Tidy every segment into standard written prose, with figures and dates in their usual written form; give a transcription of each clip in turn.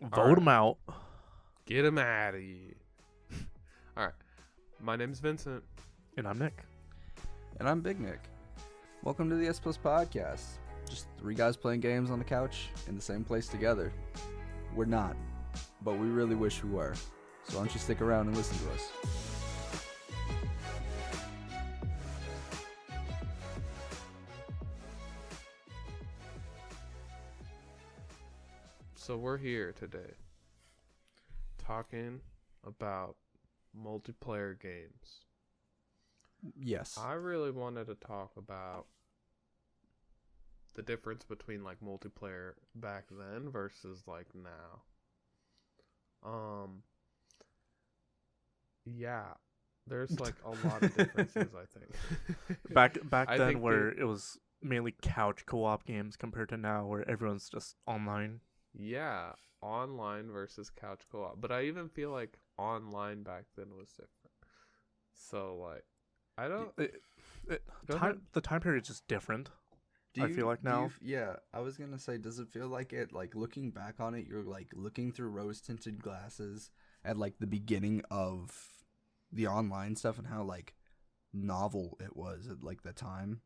Vote them out. Get him out of here. All right. My name's Vincent. And I'm Nick. And I'm Big Nick. Welcome to the S Plus Podcast. Just three guys playing games on the couch in the same place together. We're not, but we really wish we were. So why don't you stick around and listen to us? So we're here today talking about multiplayer games. Yes. I really wanted to talk about the difference between like multiplayer back then versus like now. Yeah, there's like a lot of differences, I think. Back I then think where it was mainly couch co-op games compared to now where everyone's just online. Yeah, online versus couch co-op. But I even feel like online back then was different. So like, I don't. Go ahead. The time period is just different. I feel like now. Yeah, I was gonna say, does it feel like it, like looking back on it, you're like looking through rose-tinted glasses at like the beginning of the online stuff and how like novel it was at like the time,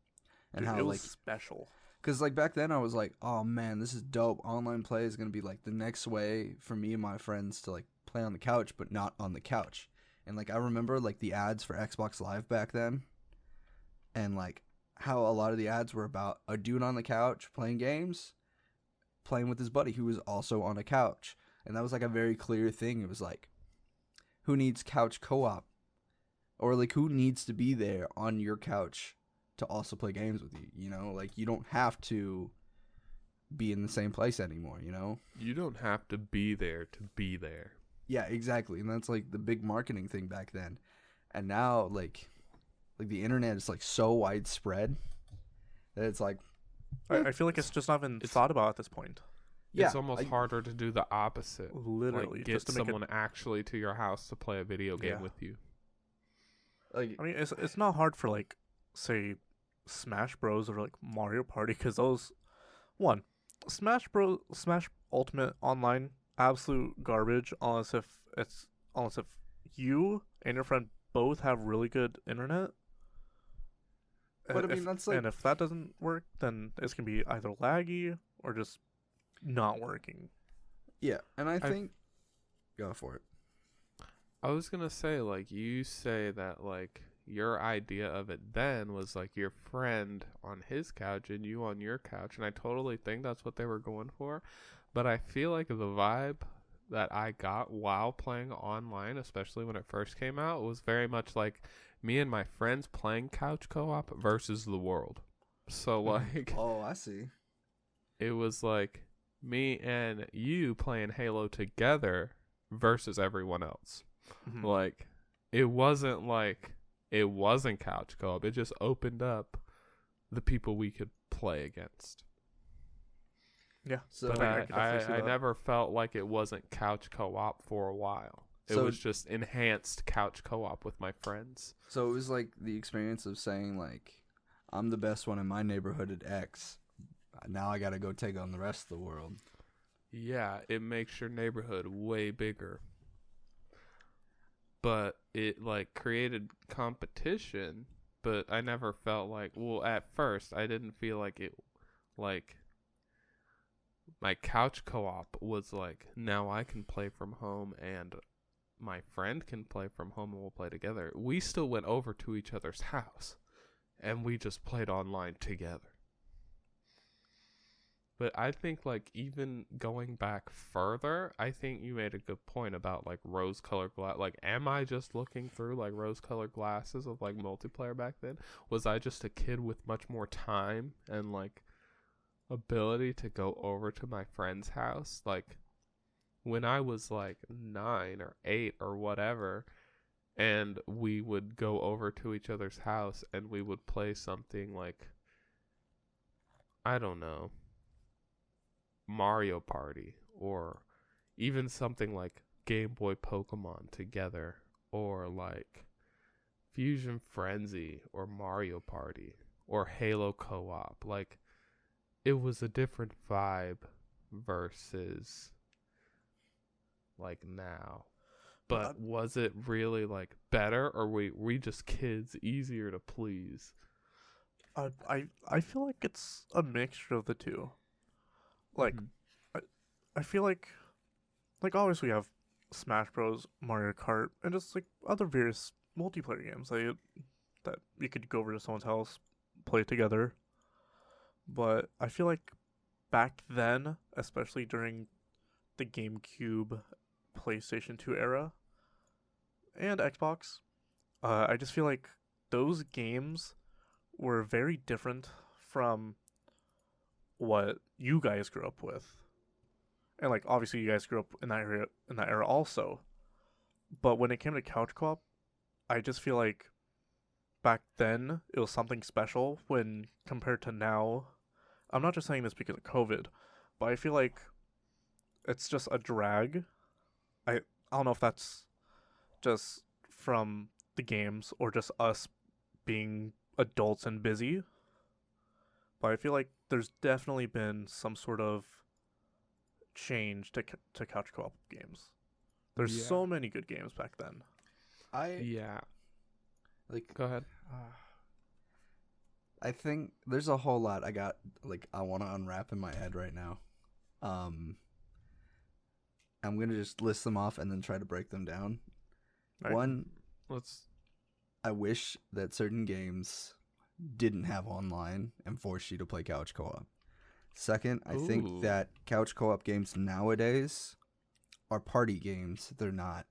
and Dude, how it was like special. Because, like, back then I was like, oh, man, this is dope. Online play is going to be, like, the next way for me and my friends to, like, play on the couch, but not on the couch. And, like, I remember, like, the ads for Xbox Live back then. And, like, how a lot of the ads were about a dude on the couch playing games, playing with his buddy who was also on a couch. And that was, like, a very clear thing. It was, like, who needs couch co-op? Or, like, who needs to be there on your couch to also play games with you, you know? Like, you don't have to be in the same place anymore, you know? You don't have to be there to be there. Yeah, exactly. And that's like the big marketing thing back then. And now like the internet is like so widespread that it's like I feel like it's just not even thought about at this point. yeah, It's almost harder to do the opposite. Literally, Like, get just to make someone actually to your house to play a video game with you. like I mean, it's not hard for like, say, Smash Bros or like Mario Party, because those Smash Ultimate Online, absolute garbage unless if you and your friend both have really good internet. But I mean, that's like, and if that doesn't work, then it's gonna be either laggy or just not working. yeah, and I think go for it. I was gonna say, like, you say that like your idea of it then was like your friend on his couch and you on your couch, and I totally think that's what they were going for. But I feel like the vibe that I got while playing online, especially when it first came out, was very much like me and my friends playing couch co-op versus the world. So like, Oh, I see. it was like me and you playing Halo together versus everyone else. Mhm. Like, it wasn't couch co-op. It just opened up the people we could play against. Yeah. So But I could definitely see I that. never felt like it wasn't couch co-op for a while. It So- was just enhanced couch co-op with my friends. so it was like the experience of saying like, I'm the best one in my neighborhood at X. Now I got to go take on the rest of the world. Yeah, it makes your neighborhood way bigger. But it like created competition, but I never felt like, well, at first I didn't feel like it, like my couch co-op was like, now I can play from home and my friend can play from home and we'll play together. We still went over to each other's house and we just played online together. But I think, like, even going back further, I think you made a good point about, like, rose-colored glass. Like, am I just looking through, like, rose-colored glasses of, like, multiplayer back then? Was I just a kid with much more time and, like, ability to go over to my friend's house? Like, when I was, like, 9 or 8 or whatever, and we would go over to each other's house and we would play something like, I don't know, Mario Party, or even something like Game Boy Pokemon together, or like Fusion Frenzy or Mario Party or Halo Co-op. Like, it was a different vibe versus like now. But But was it really like better, or we just kids easier to please? I feel like it's a mixture of the two. Like Mhm. I, I feel like obviously we have Smash Bros, Mario Kart, and just like other various multiplayer games that you could go over to someone's house, play together. But I feel like back then, especially during the GameCube, PlayStation 2 era, and Xbox, I just feel like those games were very different from what you guys grew up with. And like obviously you guys grew up in that era also. But when it came to couch co-op, I just feel like back then it was something special when compared to now. I'm not just saying this because of COVID, but I feel like it's just a drag. I don't know if that's just from the games or just us being adults and busy, but I feel like there's definitely been some sort of change to couch co-op games. There's Yeah. so many good games back then. I Yeah. like. Go ahead. I think there's a whole lot I want to unwrap in my head right now. Um, I'm gonna just list them off and then try to break them down. Right? One, Let's. I wish that certain games didn't have online and forced you to play couch co-op. Second, I think Ooh. that couch co-op games nowadays are party games. They're not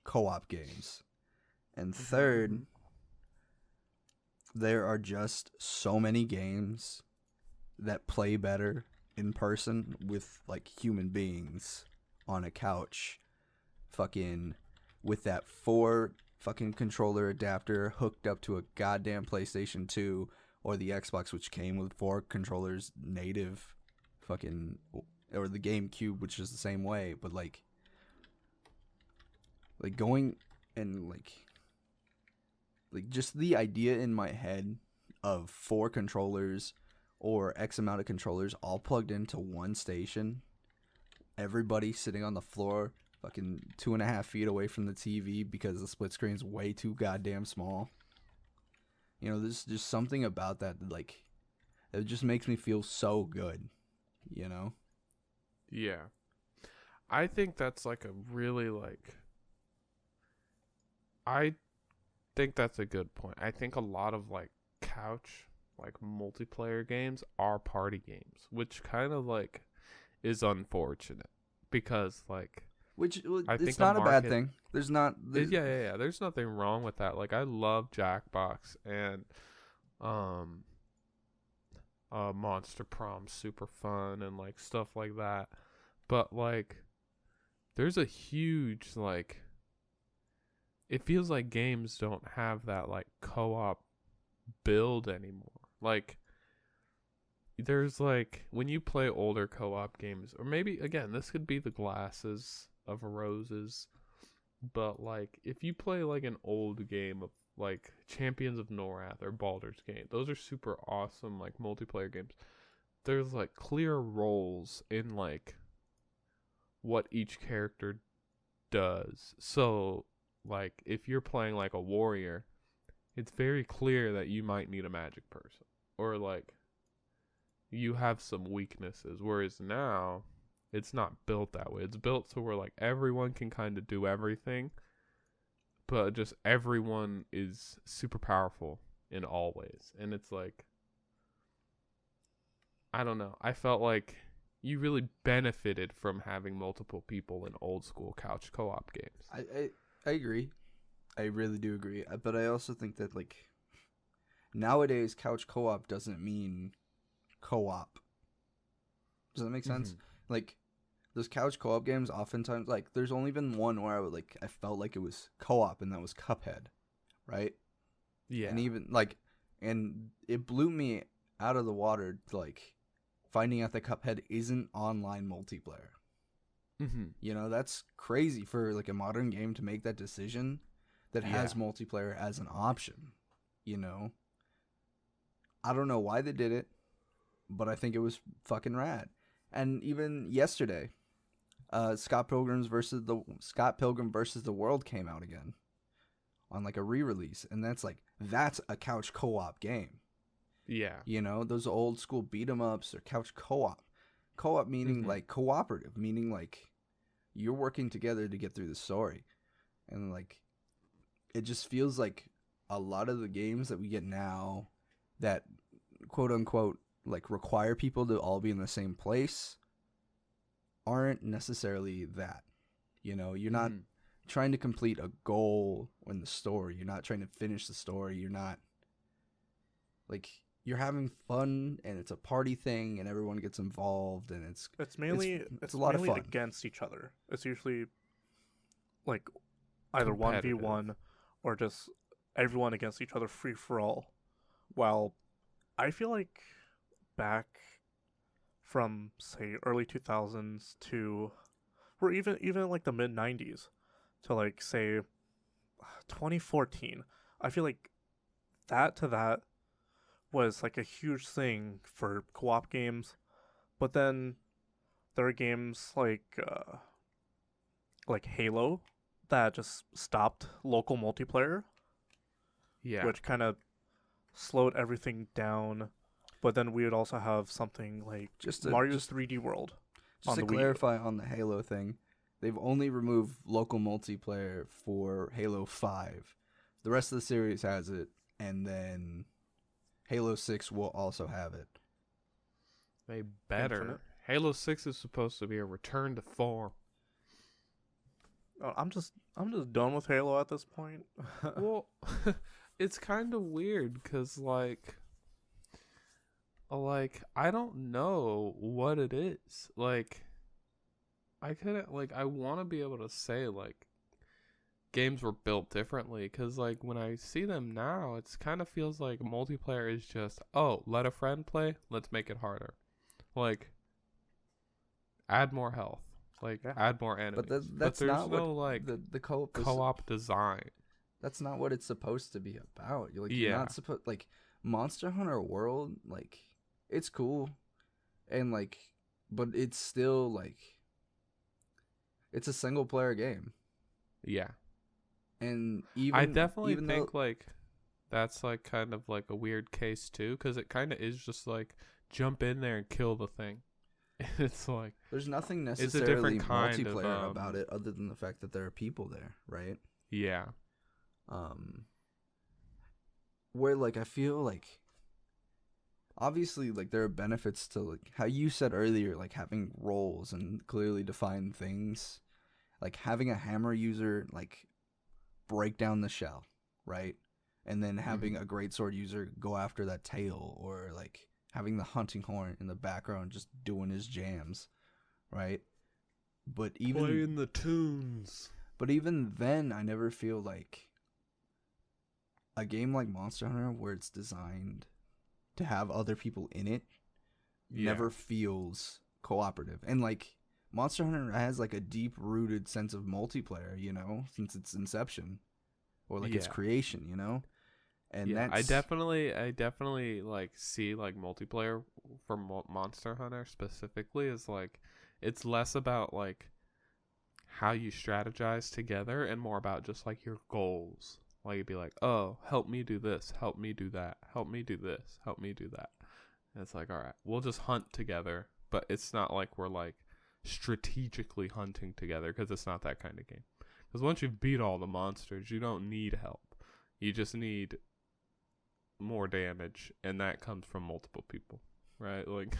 co-op games. And third, there are just so many games that play better in person with like human beings on a couch, fucking with that 4 fucking controller adapter hooked up to a goddamn PlayStation 2 or the Xbox, which came with 4 controllers native, fucking, or the GameCube, which is the same way. But like going and like just the idea in my head of 4 controllers or X amount of controllers all plugged into one station, everybody sitting on the floor fucking 2.5 feet away from the TV because the split screen's way too goddamn small. You know, there's just something about that like it just makes me feel so good, you know? Yeah. I think that's like a really like. I think that's a good point. I think a lot of like couch like multiplayer games are party games, which kind of like is unfortunate because like Which I it's think not a bad market. thing. There's not Yeah. There's nothing wrong with that. Like I love Jackbox and um Monster Prom, super fun and like stuff like that. But like there's a huge like it feels like games don't have that like co-op build anymore. Like there's like when you play older co-op games, or maybe again this could be the Glasses of Roses, but like if you play like an old game of like Champions of Norath or Baldur's Gate, those are super awesome like multiplayer games. There's like clear roles in like what each character does. So like if you're playing like a warrior, it's very clear that you might need a magic person or like you have some weaknesses, whereas now it's not built that way. It's built so where like everyone can kind of do everything, but just everyone is super powerful in all ways. And it's like I don't know. I felt like you really benefited from having multiple people in old school couch co-op games. I agree. I really do agree. But I also think that like nowadays couch co-op doesn't mean co-op. Does that make sense? Like those couch co-op games oftentimes like there's only been one where I felt like it was co-op and that was Cuphead, right? Yeah. And even and it blew me out of the water like finding out that Cuphead isn't online multiplayer. You know, that's crazy for like a modern game to make that decision that has multiplayer as an option, you know? I don't know why they did it, but I think it was fucking rad. And even yesterday, Scott Pilgrim versus the World came out again on like a re-release, and that's a couch co-op game. Yeah. You know, those old school beat 'em ups or couch co-op. Co-op meaning like cooperative, meaning like you're working together to get through the story. And like it just feels like a lot of the games that we get now that quote unquote like require people to all be in the same place aren't necessarily that. You know, you're not trying to complete a goal in the story. You're not trying to finish the story. You're not like you're having fun and it's a party thing and everyone gets involved and it's mainly it's a lot of mainly fun against each other. It's usually like either 1v1 or just everyone against each other, free for all. While I feel like back from say early 2000s to or even like the mid 90s to like say 2014, I feel like that was like a huge thing for co-op games. But then there are games like Halo that just stopped local multiplayer, Yeah. which kind of slowed everything down. But then we would also have something like Mario's 3D World. Just to clarify on the Halo thing, they've only removed local multiplayer for Halo 5. The rest of the series has it, and then Halo 6 will also have it. They better. Infinite. Halo 6 is supposed to be a return to form. I'm just done with Halo at this point. Well, it's kind of weird because like I don't know what it is. Like I couldn't like I want to be able to say like games were built differently because like when I see them now, it's kind of feels like multiplayer is just let a friend play, let's make it harder. Like add more health, like add more enemies. That's there's not no what like the co-op design. That's not what it's supposed to be about. You're not supposed like Monster Hunter World. Like it's cool, and like, but it's still like it's a single player game. Yeah, and even I definitely even think like that's like kind of like a weird case too, because it kind of is just like jump in there and kill the thing. It's like there's nothing it's a necessarily different kind multiplayer of, about it, other than the fact that there are people there, right? Yeah. Where like I feel like obviously like there are benefits to like how you said earlier, like having roles and clearly defined things, like having a hammer user like break down the shell, right? And then having a greatsword user go after that tail, or like having the hunting horn in the background just doing his jams, right? But even playing the tunes. But even then, I never feel like a game like Monster Hunter, where it's designed to have other people in it, never feels cooperative. And like Monster Hunter has like a deep-rooted sense of multiplayer, you know, since its inception or like its creation, you know. And that's I definitely like see like multiplayer for Monster Hunter specifically is like it's less about like how you strategize together and more about just like your goals. Like it'd be like, oh, help me do this, help me do that, help me do this, help me do that. And it's like, all right, we'll just hunt together, but it's not like we're like strategically hunting together, because it's not that kind of game. Because once you've beat all the monsters, you don't need help. You just need more damage, and that comes from multiple people, right? Like,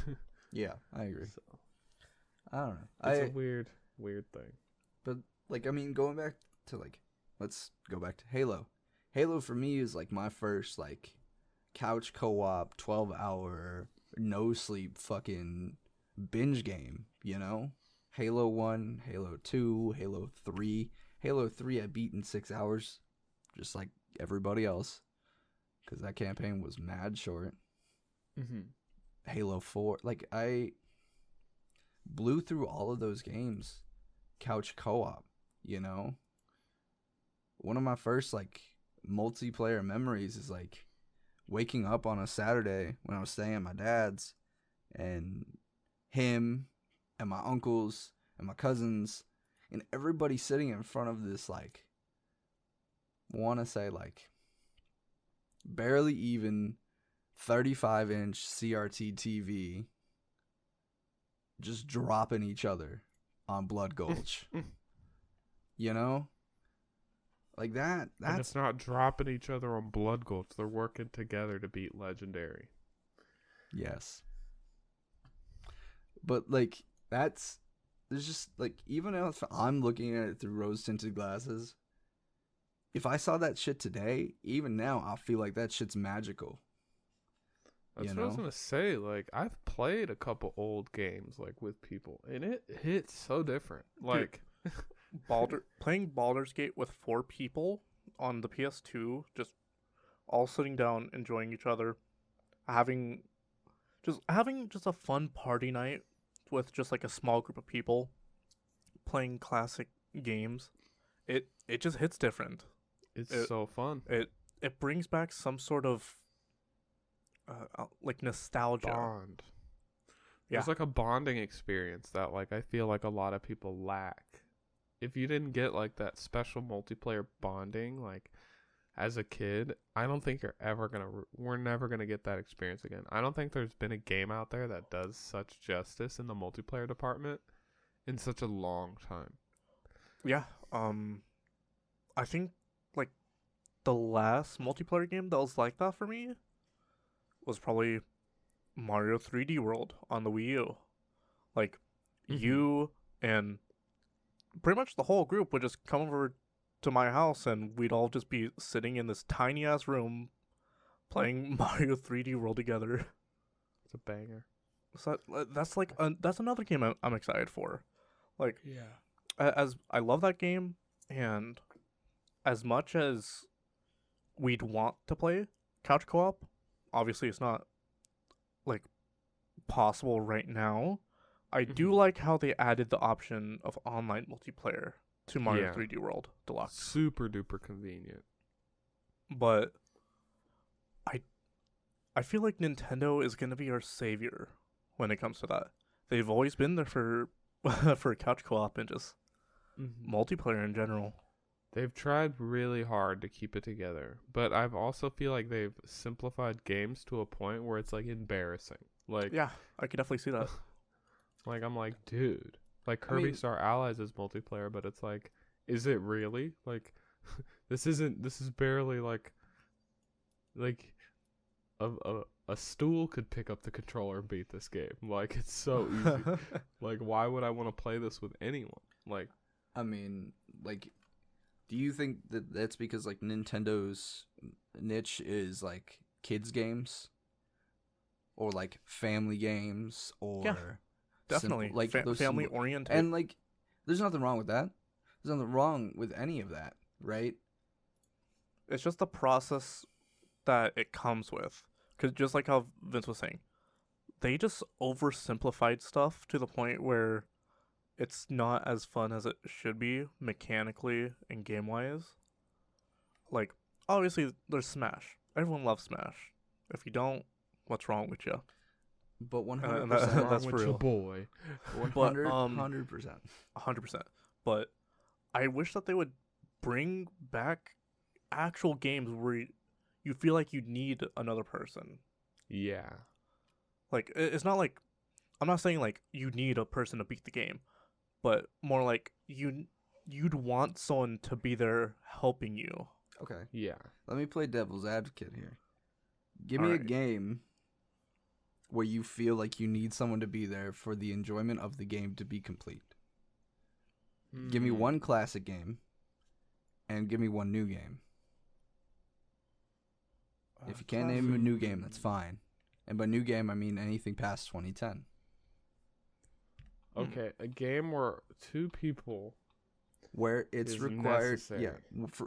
yeah, I agree. So, I don't know. It's a weird thing. But like, I mean, going back to like, let's go back to Halo. Halo for me is like my first like couch co-op 12-hour no sleep fucking binge game, you know? Halo 1, Halo 2, Halo 3. Halo 3 I beat in 6 hours, just like everybody else, because that campaign was mad short. Halo 4, like I blew through all of those games couch co-op, you know? One of my first like multiplayer memories is like waking up on a Saturday when I was staying at my dad's, and him and my uncles and my cousins, and everybody sitting in front of this, like, want to say, like, barely even 35-inch CRT TV, just dropping each other on Blood Gulch. You know? Like that. And it's That's not dropping each other on Blood Gulch. They're working together to beat Legendary. yes. But like there's just like, even if I'm looking at it through rose tinted glasses, if I saw that shit today, even now I feel like that shit's magical. That's You what I was know? gonna say. Like, I've played a couple old games like with people, and it hits so different. Like, Playing Baldur's Gate with 4 people on the PS2, just all sitting down, enjoying each other, having just a fun party night with just like a small group of people playing classic games. It just hits different. it's so fun. It brings back some sort of like nostalgia. Bond. Yeah. There's like a bonding experience that like I feel like a lot of people lack. If you didn't get like that special multiplayer bonding, like as a kid, I don't think we're never gonna get that experience again. I don't think there's been a game out there that does such justice in the multiplayer department in such a long time. Yeah. I think like the last multiplayer game that was like that for me was probably Mario 3D World on the Wii U. Like, you and pretty much the whole group would just come over to my house and we'd all just be sitting in this tiny ass room playing Mario 3D World together. It's a banger. So that's like that's another game I'm excited for. Like, Yeah. as I love that game, and as much as we'd want to play couch co-op, obviously it's not like possible right now. I do like how they added the option of online multiplayer to Mario Yeah. 3D World Deluxe. Super duper convenient. But I feel like Nintendo is gonna be our savior when it comes to that. They've always been there for for couch co-op and just multiplayer in general. They've tried really hard to keep it together, but I've also feel like they've simplified games to a point where it's like embarrassing. Like, Yeah, I could definitely see that. like I'm like, dude, like Kirby mean- Star Allies is multiplayer, but it's like, is it really? Like, this is barely like a stool could pick up the controller and beat this game. Like, it's so easy. Like, why would I want to play this with anyone? Like, I mean, like, do you think that that's because like Nintendo's niche is like kids games, or like family games, or Yeah, definitely like those family oriented. and like, there's nothing wrong with that. There's nothing wrong with any of that, right? It's just the process that it comes with. Because just like how Vince was saying, they just oversimplified stuff to the point where it's not as fun as it should be mechanically and game wise. Like, obviously, there's Smash. Everyone loves Smash. If you don't, what's wrong with you? But And 100%, that's wrong for with your real. boy. 100, But, 100%. 100%. But I wish that they would bring back actual games where you feel like you need another person. Yeah. Like, it's not like, I'm not saying like you need a person to beat the game, but more like you'd want someone to be there helping you. Okay, Yeah. let me play devil's advocate here. Give me a Alright. game where you feel like you need someone to be there for the enjoyment of the game to be complete. Give me Mm. one classic game, and give me one new game. If you can't name a new game, that's fine. And by new game, I mean anything past 2010. Okay, a game where two people. Where it's Is required, necessary.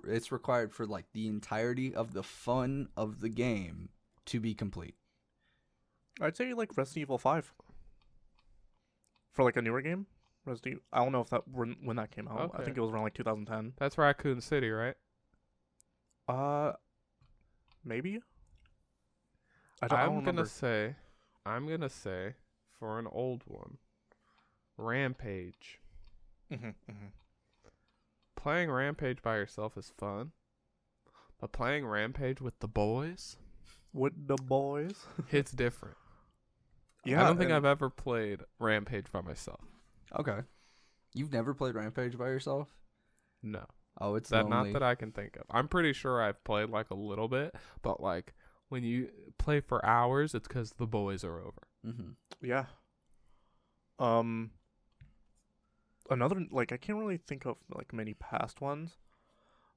it's required for like the entirety of the fun of the game to be complete. I'd say like Resident Evil 5. For like a newer game, I don't know if that when that came out. I Okay. think it was around like 2010. That's Raccoon City, right? Maybe. I don't remember. I'm gonna say for an old one, Rampage. Mm-hmm, mm-hmm. Playing Rampage by yourself is fun, but playing Rampage with the boys With the boys. hits different. Yeah, I don't think and- I've ever played Rampage by myself. Okay. You've never played Rampage by yourself? No. Oh, it's That lonely. not that I can think of. I'm pretty sure I've played like a little bit, but like when you play for hours, it's because the boys are over. Mm-hmm. Yeah. Another like I can't really think of like many past ones.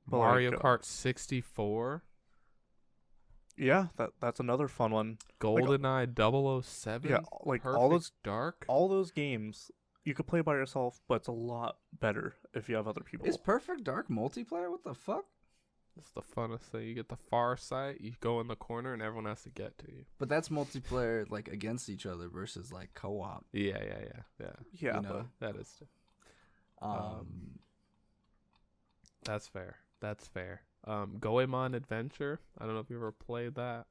But Mario like, Kart 64, Yeah, that's another fun one. GoldenEye 007, Yeah, like Perfect Dark. all those games you could play by yourself, but it's a lot better if you have other people. Is Perfect Dark multiplayer? What the fuck? It's the funnest thing. You get the far sight, you go in the corner, and everyone has to get to you. But that's multiplayer like against each other versus like co-op. Yeah. Yeah, you know? That is. That's fair. That's fair. Goemon Adventure. I don't know if you ever played that.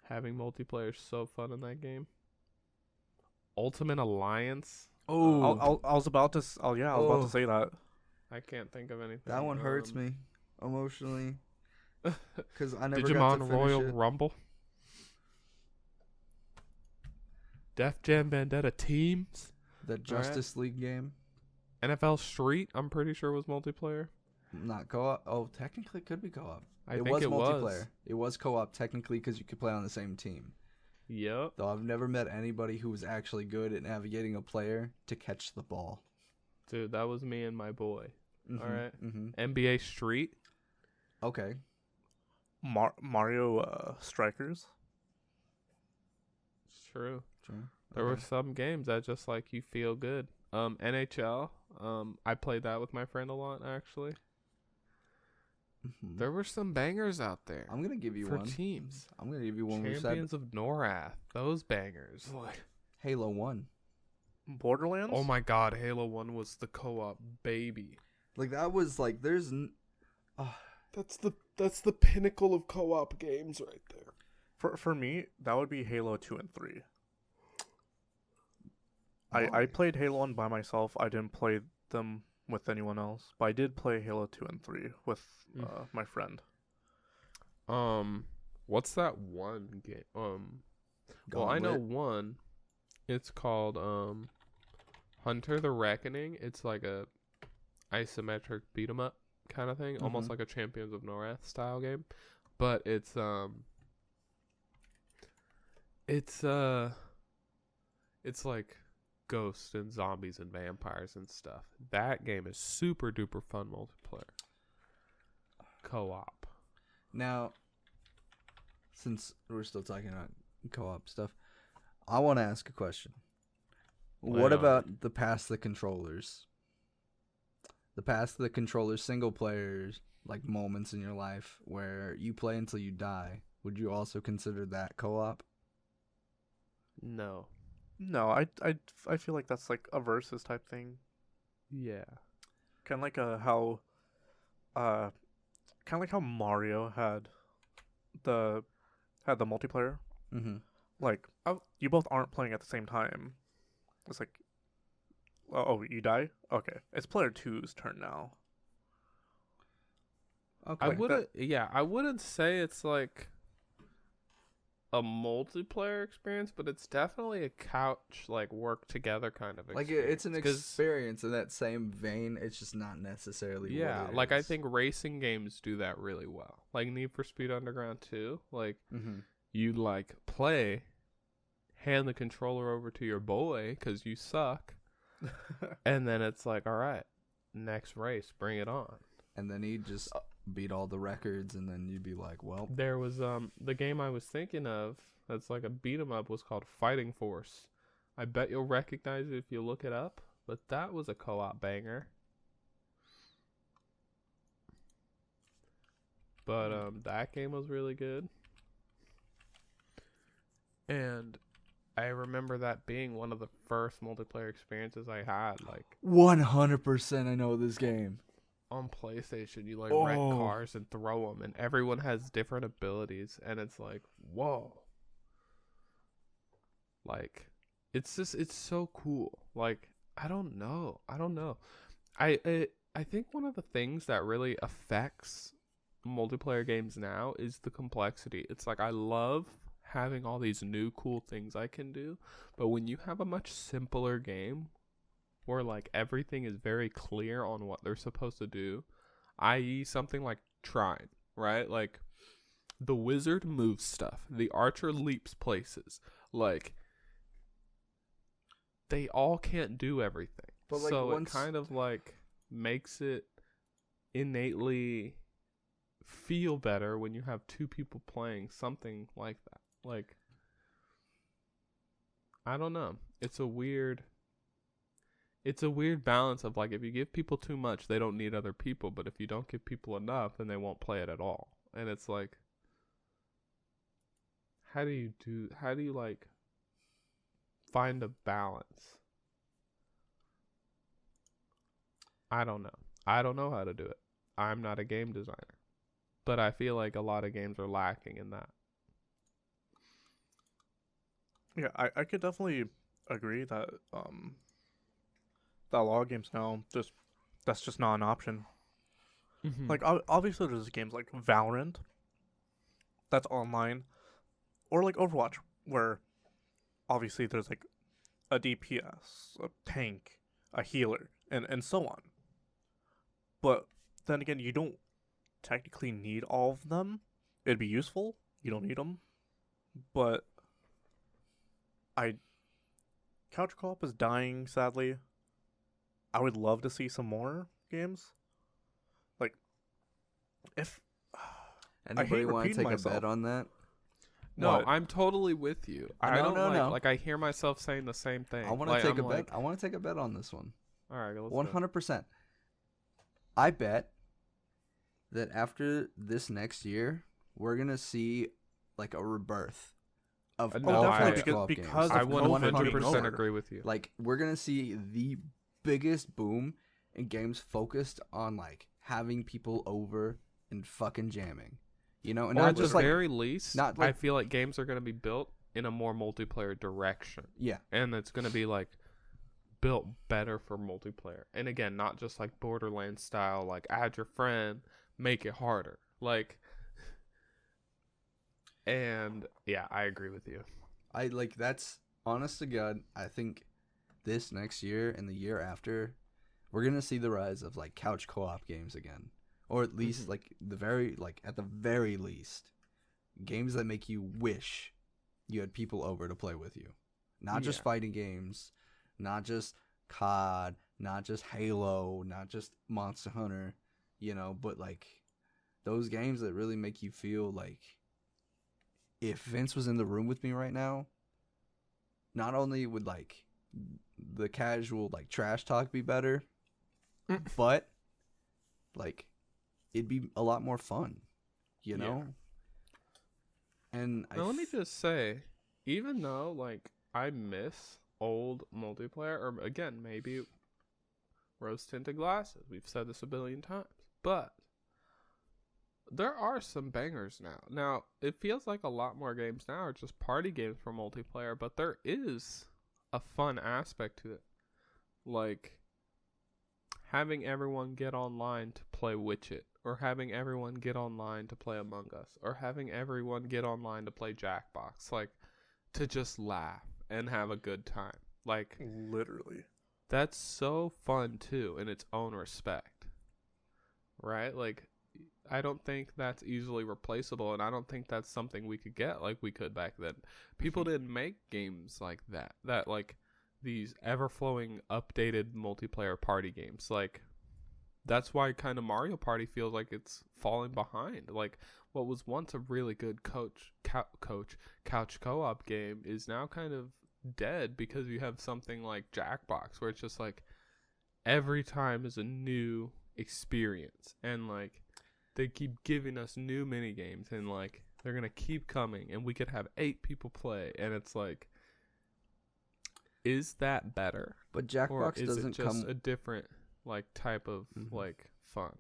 Having multiplayer is so fun in that game. Ultimate Alliance. Oh, I was about to I was about to say that. I can't think of anything. that one hurts me emotionally because I never got to Digimon finish Royal it. Rumble. Def Jam Vendetta Teams. The Justice League game, NFL Street, I'm pretty sure was multiplayer. not co-op. Oh, technically it could be co-op. I It think was it multiplayer. was. It was co-op technically because you could play on the same team. Yep. Though I've never met anybody who was actually good at navigating a player to catch the ball. Dude, that was me and my boy. Mhm, Alright. mhm. NBA Street. Okay. Mario Strikers. It's true. True. There were Okay. some games that just like you feel good. NHL. I played that with my friend a lot actually. Mhm. There were some bangers out there I'm gonna give you for one. teams. I'm gonna give you one. We said Champions of Norath. Those bangers. Halo 1. Borderlands. Oh my god, Halo 1 was the co-op baby. Like that was like That's the pinnacle of co-op games right there. For me, that would be Halo 2 and 3. Why? I played Halo 1 by myself. I didn't play them with anyone else, but I did play Halo 2 and 3 with my friend. What's that one game? Well, I know Gauntlet. one. It's called Hunter the Reckoning. It's like a isometric beat 'em up kind of thing, almost Mhm. like a Champions of Norath style game, but it's like ghosts and zombies and vampires and stuff. That game is super duper fun multiplayer. Co-op. Now, since we're still talking about co-op stuff, I want to ask a question. What Yeah. about the pass the controllers? The pass the controllers single players, like moments in your life where you play until you die. Would you also consider that co-op? No. No, I feel like that's like a versus type thing. Yeah. Kind of like how Mario had the multiplayer. Mm-hmm. Like you both aren't playing at the same time. It's like, oh, you die? Okay, it's player two's turn now. Okay. I Like wouldn't. Yeah, I wouldn't say it's like a multiplayer experience, but it's definitely a couch like work together kind of Like experience. it's an 'Cause- experience in that same vein. It's just not necessarily. Yeah, what it like I is. think racing games do that really well. Like Need for Speed Underground 2, like Mm-hmm. you like play, hand the controller over to your boy because you suck, and then it's like, all right, next race, bring it on. And then he just beat all the records, and then you'd be like, well, There was the game I was thinking of that's like a beat 'em up was called Fighting Force. I bet you'll recognize it if you look it up, but that was a co-op banger. But that game was really good. And I remember that being one of the first multiplayer experiences I had, like 100% I know this game. on PlayStation. You like wreck Oh. cars and throw them, and everyone has different abilities, and it's like, whoa. Like, it's so cool. Like, I don't know. I think one of the things that really affects multiplayer games now is the complexity. It's like I love having all these new cool things I can do, but when you have a much simpler game where like everything is very clear on what they're supposed to do, i.e. something like Trine, right? Like the wizard moves stuff, the archer leaps places, like they all can't do everything. But, like, so once- it kind of like makes it innately feel better when you have two people playing something like that. Like, I don't know. It's a weird balance of like, if you give people too much, they don't need other people, but if you don't give people enough, then they won't play it at all. And it's like, how do you like find a balance? I don't know. I don't know how to do it. I'm not a game designer, but I feel like a lot of games are lacking in that. Yeah, I could definitely agree that that a lot of games now that's just not an option. Mm-hmm. Like obviously there's games like Valorant that's online, or like Overwatch where obviously there's like a DPS, a tank, a healer, and so on. But then again, you don't technically need all of them. It'd be useful. You don't need them. But couch co-op is dying, sadly. I would love to see some more games. Like, if Anybody want to repeating take myself. a bet on that? No, What? I'm totally with you. I No, don't no, like, no. like I hear myself saying the same thing. I want to Like, take I'm a like, bet. I want to take a bet on this one. All right, let's 100%. I bet that after this next year, we're gonna see like a rebirth of No, all definitely, couch co-op because games. I of COVID being 100% over. agree with you. Like we're gonna see the biggest boom in games focused on like having people over and fucking jamming, you know, and Or not at the just like very least, not I like- feel like games are going to be built in a more multiplayer direction. yeah, And it's going to be like built better for multiplayer. And again, not just like Borderlands style, like add your friend, make it harder. Like, and yeah, I agree with you. I like that's honest to God. I think this next year and the year after, we're gonna see the rise of like couch co-op games again, or at least like at the very least, games that make you wish you had people over to play with you, not just Yeah. fighting games, not just COD, not just Halo, not just Monster Hunter, you know, but like those games that really make you feel like if Vince was in the room with me right now, not only would like the casual like trash talk be better, but like it'd be a lot more fun, you know? And Now, let me just say, even though like I miss old multiplayer, or again, maybe rose tinted glasses, we've said this a billion times, but there are some bangers now. Now, it feels like a lot more games now are just party games for multiplayer, but there is a fun aspect to it. Like having everyone get online to play Witcher, or having everyone get online to play Among Us, or having everyone get online to play Jackbox, like to just laugh and have a good time. Like Literally. that's so fun too in its own respect. Right? Like I don't think that's easily replaceable, and I don't think that's something we could get like we could back then. People didn't make games like that like these ever-flowing updated multiplayer party games. Like that's why kind of Mario Party feels like it's falling behind. Like what was once a really good couch co-op game is now kind of dead because you have something like Jackbox where it's just like every time is a new experience, and like they keep giving us new mini games, and like they're gonna keep coming, and we could have 8 people play, and it's like, is that better? but Or Jackbox is doesn't it just come a different like type of like fun?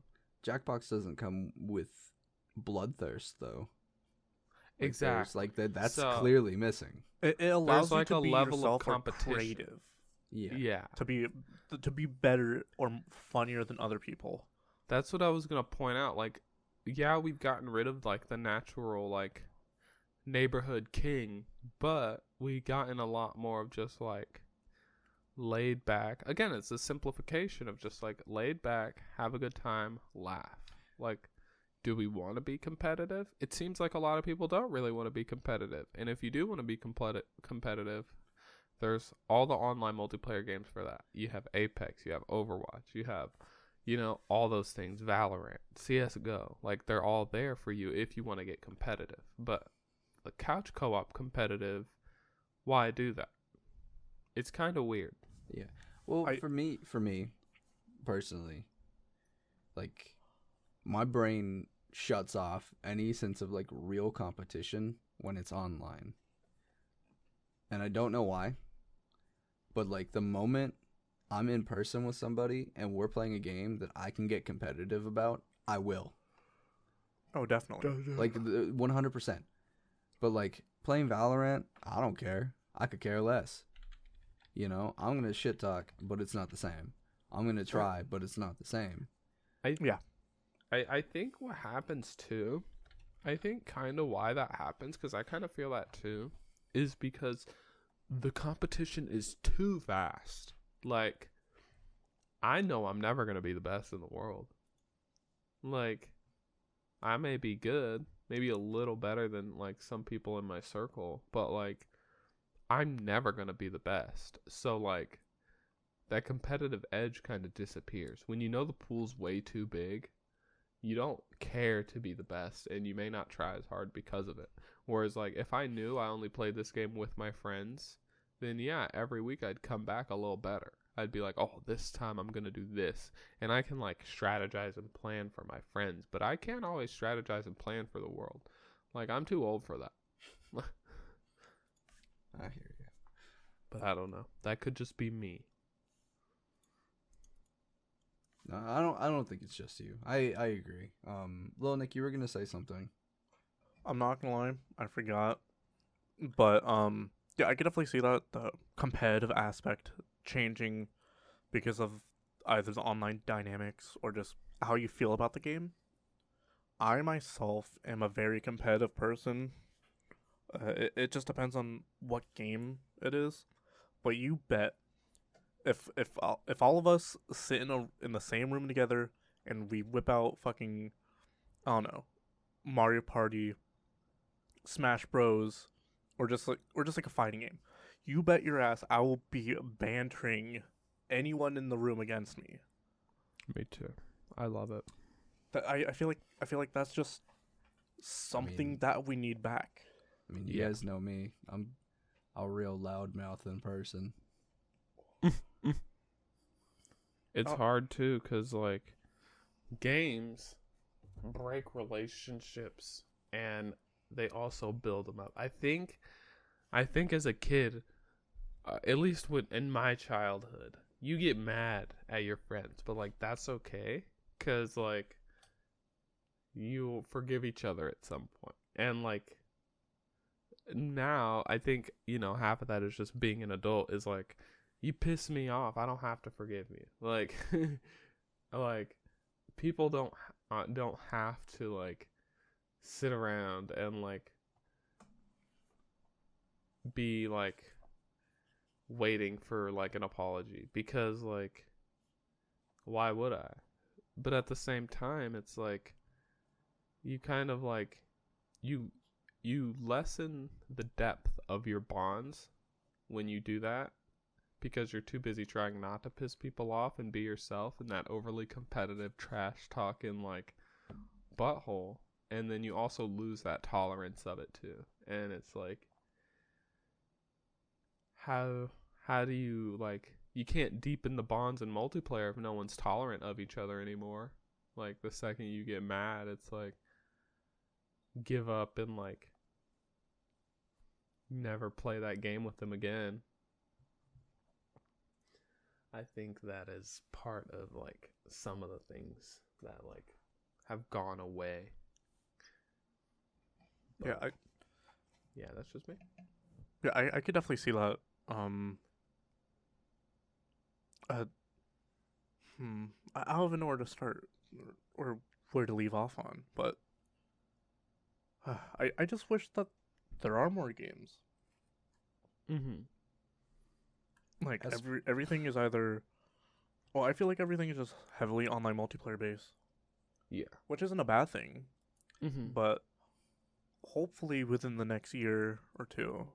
Jackbox doesn't come with bloodthirst though. Like, Exactly. there's, like that's So- clearly missing. It allows like you a to be level of yourself or competition. creative. Yeah. Yeah. to be better or funnier than other people. That's what I was going to point out. Like, yeah, we've gotten rid of, like, the natural, like, neighborhood king, but we gotten a lot more of just, like, laid back. Again, it's a simplification of just, like, laid back, have a good time, laugh. Like, do we want to be competitive? It seems like a lot of people don't really want to be competitive. And if you do want to be competitive, there's all the online multiplayer games for that. You have Apex, you have Overwatch, you have, all those things, Valorant, CSGO. Like, they're all there for you if you want to get competitive. But the couch co-op competitive, why do that? It's kind of weird. Yeah. Well, for me personally, like, my brain shuts off any sense of, like, real competition when it's online. And I don't know why. But, like, the moment I'm in person with somebody and we're playing a game that I can get competitive about, I will. Oh, definitely. Like, 100%. But, like, playing Valorant, I don't care. I could care less. I'm going to shit talk, but it's not the same. I'm going to try, but it's not the same. I think what happens, too, I think kind of why that happens, because I kind of feel that, too, is because the competition is too vast. Like, I know I'm never going to be the best in the world. Like, I may be good, maybe a little better than, like, some people in my circle, but, like, I'm never going to be the best. So, like, that competitive edge kind of disappears. When you know the pool's way too big, you don't care to be the best, and you may not try as hard because of it. Whereas, like, if I knew I only played this game with my friends, then yeah, every week I'd come back a little better. I'd be like, oh, this time I'm going to do this. And I can, like, strategize and plan for my friends, but I can't always strategize and plan for the world. Like, I'm too old for that. I hear you. But I don't know. That could just be me. No, I don't think it's just you. I agree. Lil Nick, you were gonna say something. I'm not gonna lie, I forgot. But yeah, I could definitely see that the competitive aspect changing because of either the online dynamics or just how you feel about the game. I myself am a very competitive person. It just depends on what game it is, but you bet if all of us sit in the same room together and we whip out fucking, I don't know, Mario Party, Smash Bros, or just like a fighting game, you bet your ass I will be bantering anyone in the room against me. Me too. I love it. I feel like that's just something that we need back. I mean, you guys know me. I'm a real loudmouth in person. It's hard too, because, like, games break relationships and they also build them up. I think as a kid, at least in my childhood, you get mad at your friends, but, like, that's okay, because, like, you forgive each other at some point. And, like, now I think, half of that is just being an adult, is like, you piss me off, I don't have to forgive you. Like, like, people don't have to, like, sit around and, like, be, like, waiting for, like, an apology, because, like, why would I? But at the same time, it's like, you kind of, like, you lessen the depth of your bonds when you do that, because you're too busy trying not to piss people off and be yourself in that overly competitive trash talking, like, butthole. And then you also lose that tolerance of it too. And it's like, how do you, like, you can't deepen the bonds in multiplayer if no one's tolerant of each other anymore. Like, the second you get mad, it's like, give up and, like, never play that game with them again. I think that is part of, like, some of the things that, like, have gone away. But, yeah, that's just me. Yeah, I could definitely see that. Uh, I don't even know where to start or where to leave off on, but I just wish that there are more games. Mm-hmm. Like As everything is either, well, I feel like everything is just heavily online multiplayer based, Yeah. which isn't a bad thing, Mm-hmm. but hopefully within the next year or two,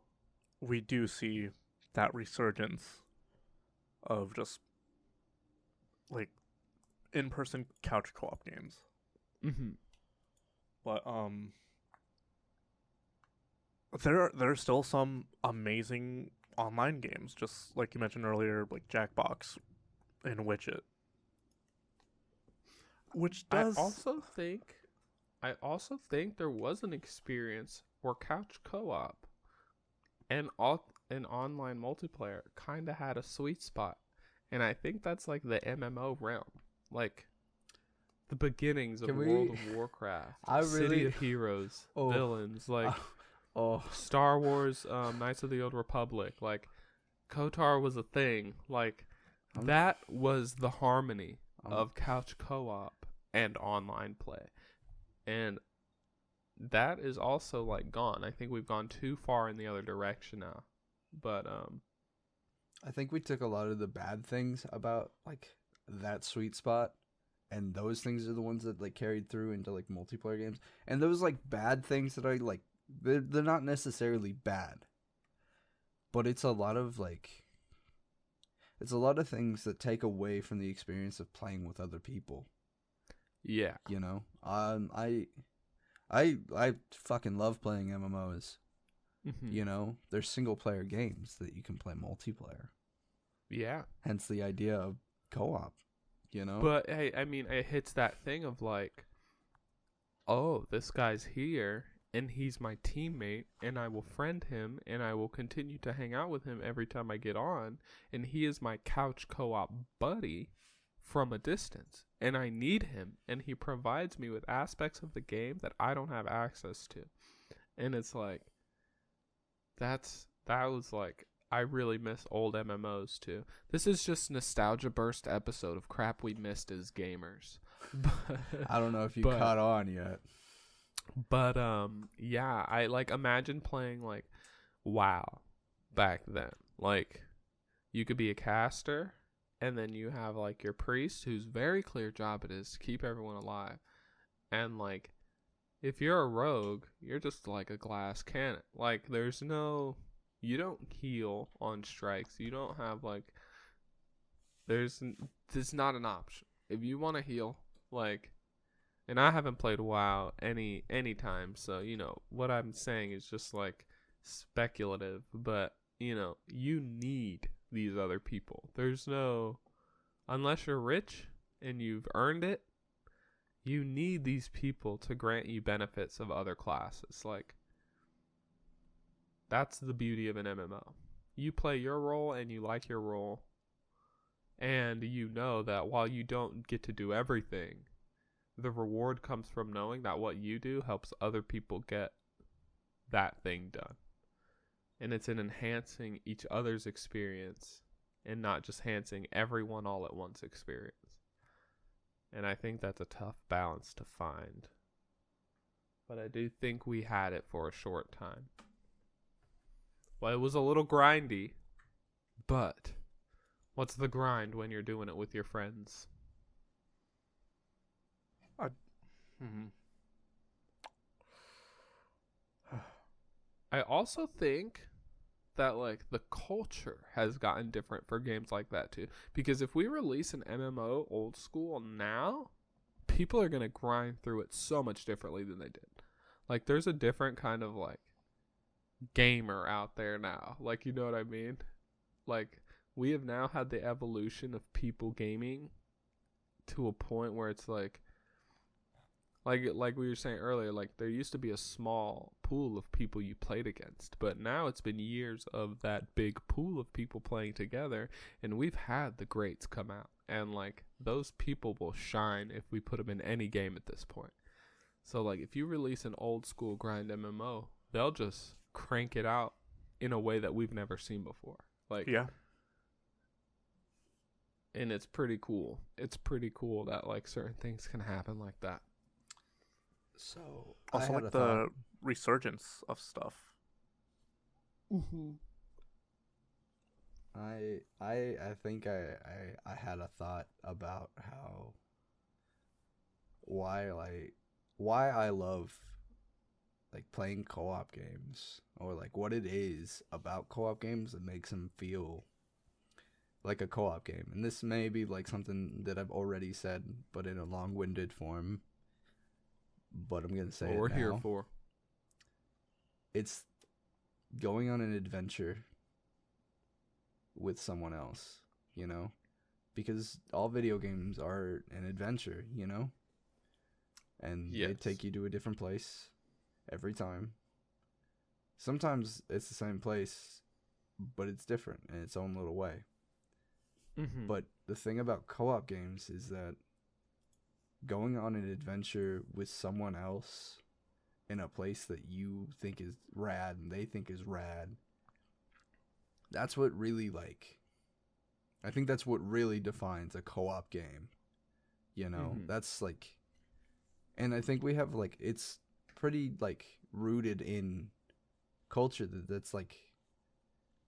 we do see that resurgence of just like in-person couch co-op games. Mm-hmm. But there are still some amazing online games, just like you mentioned earlier, like Jackbox and Witcher, which I does also think there was an experience where couch co-op and online multiplayer kind of had a sweet spot. And I think that's like the MMO realm. Like the beginnings of Can World we- of Warcraft, I City really- of Heroes, Oh. villains, like oh, Star Wars, Knights of the Old Republic, like KOTOR was a thing. Like I'm- that was the harmony I'm- of couch co-op and online play. And that is also like gone. I think we've gone too far in the other direction now. But I think we took a lot of the bad things about like that sweet spot, and those things are the ones that like carried through into like multiplayer games. And those like bad things that are like they're not necessarily bad, but it's a lot of things that take away from the experience of playing with other people. yeah. You know, I fucking love playing MMOs. Mhm. You know, they're single player games that you can play multiplayer. Yeah. Hence the idea of co-op. You know, But hey, I mean, it hits that thing of like, oh, this guy's here and he's my teammate and I will friend him and I will continue to hang out with him every time I get on, and he is my couch co-op buddy from a distance, and I need him, and he provides me with aspects of the game that I don't have access to. And it's like that was like, I really miss old MMOs too. This is just nostalgia burst episode of crap we missed as gamers. I don't know if you but- caught on yet. But yeah, I like imagine playing like WoW back then. Like you could be a caster and then you have like your priest whose very clear job it is to keep everyone alive. And like if you're a rogue, you're just like a glass cannon. Like there's you don't heal on strikes. You don't have like there's not an option. If you want to heal, like, and I haven't played WoW any time, so you know what I'm saying is just like speculative, but you need these other people. There's no, unless you're rich and you've earned it, you need these people to grant you benefits of other classes. Like that's the beauty of an MMO. You play your role and you like your role, and you know that while you don't get to do everything, the reward comes from knowing that what you do helps other people get that thing done. And it's in enhancing each other's experience and not just enhancing everyone all at once experience. And I think that's a tough balance to find. But I do think we had it for a short time. Well, it was a little grindy, but what's the grind when you're doing it with your friends? I also think that like the culture has gotten different for games like that too. Because if we release an MMO old school now, people are gonna grind through it so much differently than they did. Like there's a different kind of like gamer out there now. Like, you know what I mean? Like we have now had the evolution of people gaming to a point where it's like we were saying earlier, like there used to be a small pool of people you played against, but now it's been years of that big pool of people playing together, and we've had the greats come out, and like those people will shine if we put them in any game at this point. So like if you release an old school grind MMO, they'll just crank it out in a way that we've never seen before. Like Yeah. And it's pretty cool. It's pretty cool that like certain things can happen like that. So Also, I had like a the thought. resurgence of stuff. Mm-hmm. I think I had a thought about how why I love like playing co-op games, or like what it is about co-op games that makes them feel like a co-op game. And this may be like something that I've already said, but in a long-winded form. But I'm gonna say What it we're now. here for. It's going on an adventure with someone else, you know? Because all video games are an adventure, you know? And they Yes. take you to a different place every time. Sometimes it's the same place, but it's different in its own little way. Mm-hmm. But the thing about co-op games is that going on an adventure with someone else in a place that you think is rad and they think is rad, that's what really like, I think that's what really defines a co-op game. You know, Mhm. that's like, and I think we have like, it's pretty like rooted in culture that's like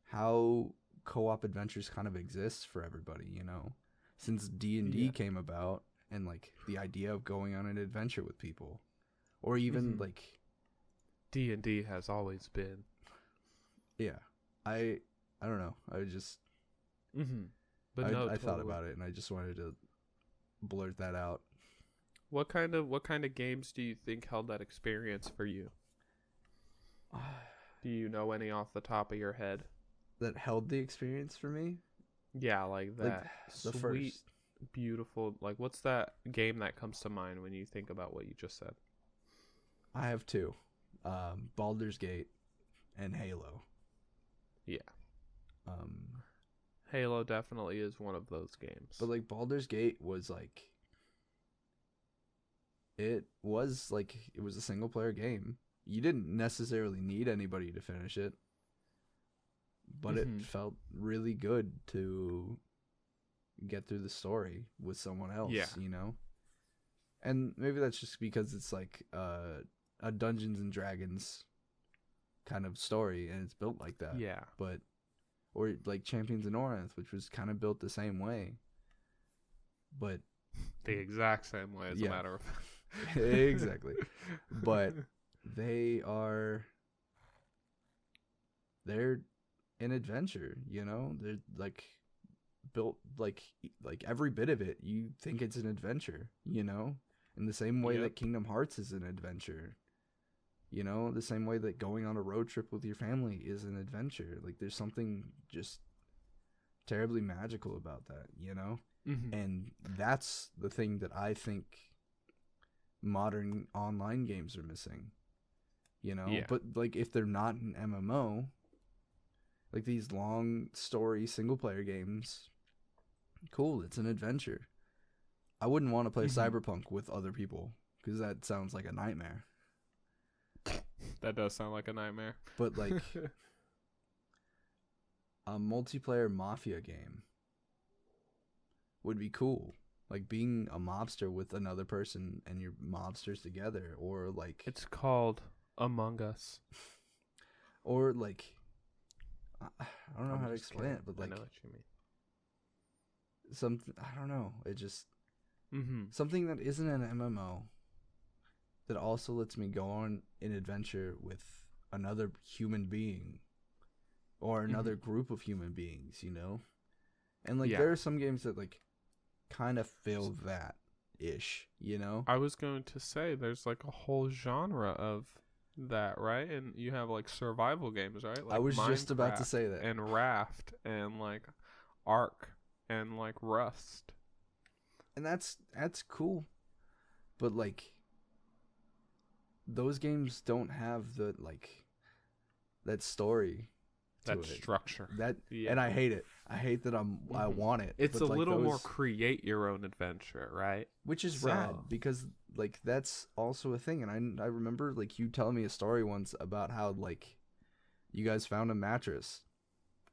how co-op adventures kind of exist for everybody, you know, since D&D Yeah. came about, and like the idea of going on an adventure with people, or even Mhm. like, D&D has always been. yeah, I don't know, I just Mm-hmm. But I, no, I thought totally. about it and I just wanted to blurt that out. What kind of games do you think held that experience for you? Do you know any off the top of your head? That held the experience for me, Yeah, like like that the sweet, first. beautiful. Like, what's that game that comes to mind when you think about what you just said? I have two, Baldur's Gate and Halo. Yeah, Um, Halo definitely is one of those games. but like Baldur's Gate was like, it was a single player game. You didn't necessarily need anybody to finish it, but Mhm. it felt really good to get through the story with someone else, Yeah. you know? And maybe that's just because it's like a Dungeons and Dragons kind of story and it's built like that. Yeah. But or like Champions of North, which was kind of built the same way. But The exact same way, as a Yeah. matter of fact. Exactly. But they're an adventure, you know? They're like built like every bit of it, you think it's an adventure, you know? In the same way Yep. that Kingdom Hearts is an adventure. You know, the same way that going on a road trip with your family is an adventure. Like there's something just terribly magical about that, you know? Mhm. And that's the thing that I think modern online games are missing. You know? Yeah. But like if they're not an MMO, like these long story single player games, cool, it's an adventure. I wouldn't want to play Mhm. Cyberpunk with other people because that sounds like a nightmare. That does sound like a nightmare. But like a multiplayer mafia game would be cool. Like being a mobster with another person and you're mobsters together, or like It's called Among Us. or like I don't know I'm how to just explain it, kidding. but I like know what you mean. something, I don't know, it just Mm-hmm. something that isn't an MMO that also lets me go on an adventure with another human being or another group of human beings, you know? And like Yeah. there are some games that like kind of fill that ish, you know? I was going to say there's like a whole genre of that, right? And you have like survival games, right? Like I was just about to Minecraft say that. and Raft and like Ark and like Rust. And that's cool. But like those games don't have the like that story to That it. structure. That Yeah. and I hate it. I hate that I Mhm. want it. It's but, a like, little more those- create your own adventure, right? which is So- rad because like that's also a thing. And I remember like you telling me a story once about how like you guys found a mattress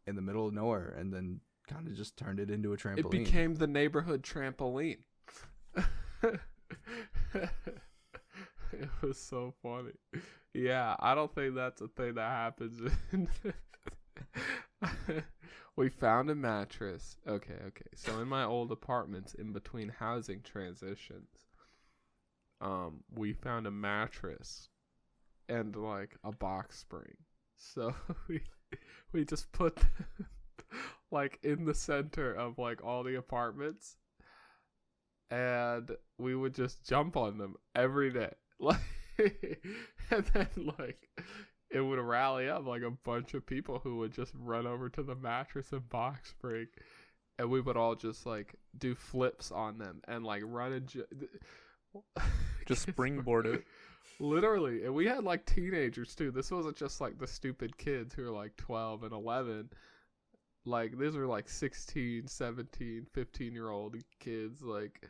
in the middle of nowhere and then kind of just turned it into a trampoline. It became the neighborhood trampoline. It was so funny. Yeah, I don't think that's a thing that happens. We found a mattress. Okay. So in my old apartments, in between housing transitions, we found a mattress and like a box spring. So we just put like in the center of like all the apartments, and we would just jump on them every day. Like, and then like it would rally up like a bunch of people who would just run over to the mattress and box spring, and we would all just like do flips on them and like run and Just springboard it. Literally. And we had like teenagers too. This wasn't just like the stupid kids who were like 12 and 11. Like these were like 16, 17, 15-year-old kids. Like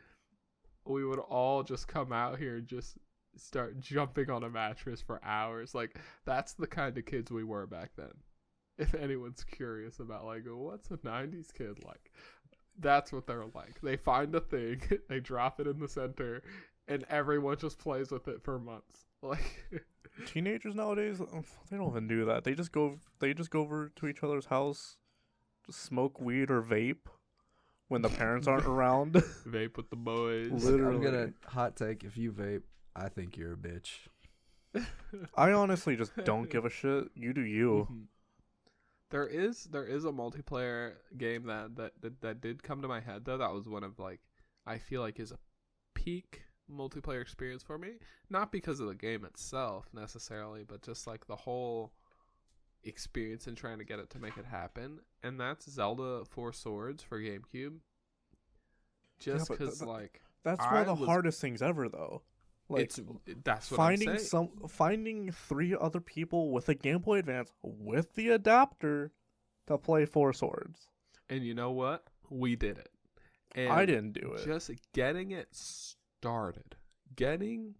we would all just come out here and just start jumping on a mattress for hours. Like that's the kind of kids we were back then. If anyone's curious about like what's a 90s kid like, that's what they're like. They find a thing, they drop it in the center, and everyone just plays with it for months. Like Teenagers nowadays, they don't even do that. They just go over to each other's house, just smoke weed or vape when the parents aren't around. Vape with the boys. Literally. I'm gonna hot take. If you vape, I think you're a bitch. I honestly just don't give a shit. You do you. Mm-hmm. There is a multiplayer game that did come to my head though. That was one of like, I feel like is a peak multiplayer experience for me. Not because of the game itself necessarily, but just like the whole experience and trying to get it to make it happen. And that's Zelda 4 Swords for GameCube. Just because that's one of the hardest things ever though. Like that's what I'm saying. Finding 3 other people with a Game Boy Advance with the adapter to play 4 Swords. And you know what? We did it. And I didn't do it. Just getting it started, getting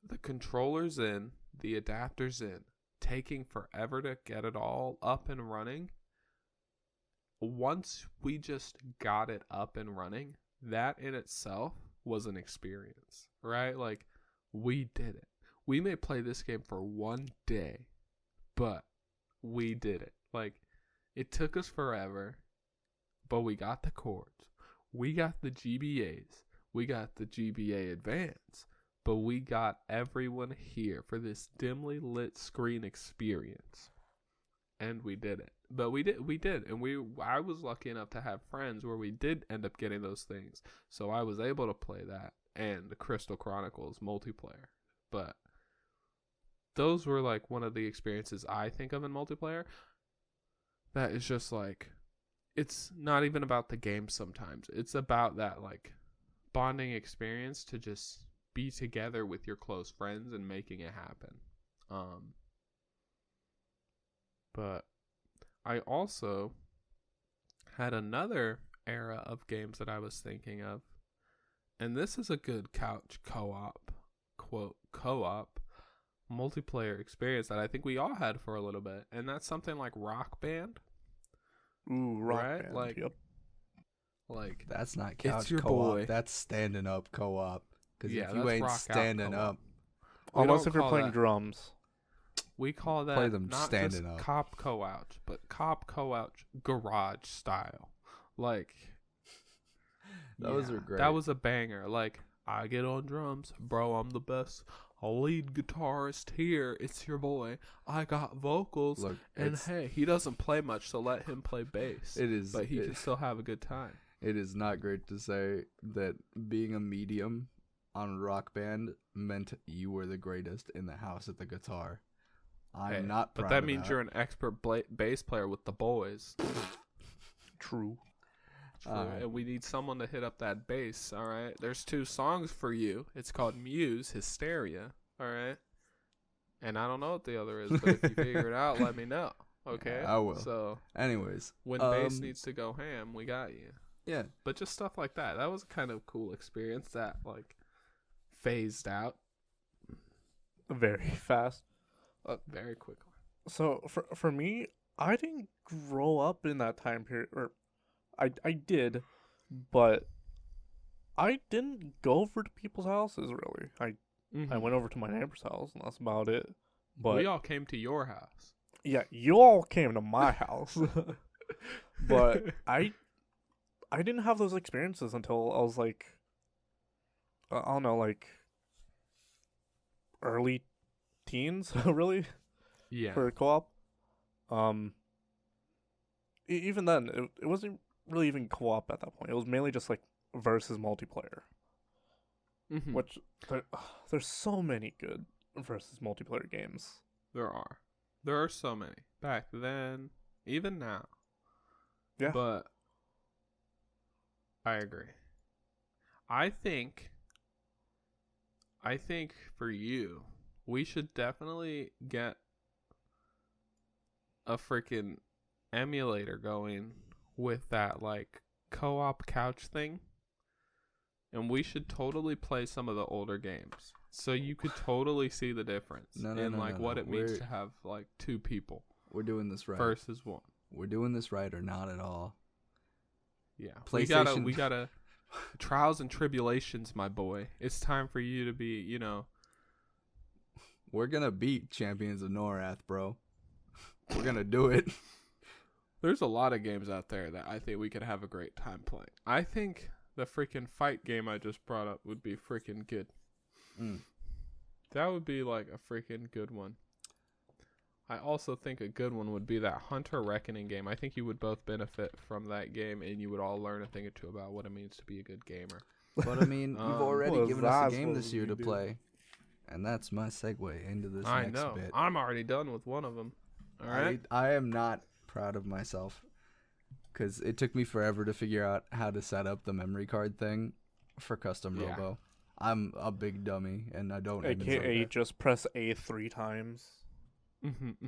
the controllers in, the adapters in, taking forever to get it all up and running. Once we just got it up and running, that in itself was an experience, right? Like, we did it. We may play this game for one day, but we did it. Like, it took us forever, but we got the chords. We got the GBAs. We got the GBA Advance. But we got everyone here for this dimly lit screen experience. And we did it. But we did. And I was lucky enough to have friends where we did end up getting those things. So I was able to play that and the Crystal Chronicles multiplayer. But those were like one of the experiences I think of in multiplayer. That is just like, it's not even about the game sometimes. It's about that like bonding experience to just be together with your close friends and making it happen. But I also had another era of games that I was thinking of. And this is a good couch co-op, quote, co-op multiplayer experience that I think we all had for a little bit. And that's something like Rock Band. Ooh, Rock right? Band. Like, yep. Like, that's not couch your co-op. boy. That's standing up co-op. Because Yeah, if you that's ain't rock out standing co-op. up, Unless don't if you're call playing that- drums. we call that Play them not standing just up. cop co-ouch, but cop co-ouch garage style. Like, those are great. That was a banger. Like, I get on drums, bro. I'm the best lead guitarist here. It's your boy. I got vocals, Look, and hey, he doesn't play much, so let him play bass. it is, but he can still have a good time. It is not great to say that being a medium on Rock Band meant you were the greatest in the house at the guitar. I'm Hey, not proud but that of means you're an expert bass player with the boys. True. True. Alright. And we need someone to hit up that bass, all right? There's 2 songs for you. It's called Muse, Hysteria, all right? And I don't know what the other is, but if you figure it out, let me know, okay? I will. So, Anyways, when bass needs to go ham, we got you. yeah, But just stuff like that. That was a kind of cool experience that, like, phased out Very fast. very quickly. So for me, I didn't grow up in that time period, or I did, but I didn't go over to people's houses really. I Mm-hmm. went over to my neighbor's house, and that's about it. We But all came to your house. yeah, you all came to my house, but I didn't have those experiences until I was like, I don't know, like early teens, really, Yeah. for co-op. Um, even then, it wasn't really even co-op at that point. It was mainly just like versus multiplayer, Mm-hmm. which there, there's so many good versus multiplayer games. There are. There are so many. Back then, even now. Yeah, But I agree. I think I think for you, we should definitely get a freaking emulator going with that like co-op couch thing. And we should totally play some of the older games. So you could totally see the difference in like what it means to have like two people We're doing this right. versus one. We're doing this right or not at all. Yeah. PlayStation. We gotta trials and tribulations, my boy. It's time for you to be, We're gonna beat Champions of Norath, bro. We're gonna do it. there's a lot of games out there that I think we could have a great time playing. I think the freaking fight game I just brought up would be freaking good. That would be like a freaking good one. I also think a good one would be that Hunter Reckoning game. I think you would both benefit from that game, and you would all learn a thing or two about what it means to be a good gamer. But I mean, you've already What given was us a that game supposed this to year to do? play, and that's my segue into this I next know. bit. I'm already done with one of them. All right. I am not proud of myself because it took me forever to figure out how to set up the memory card thing for custom Yeah. Robo. I'm a big dummy, and I don't even know AKA that. just press A 3 times.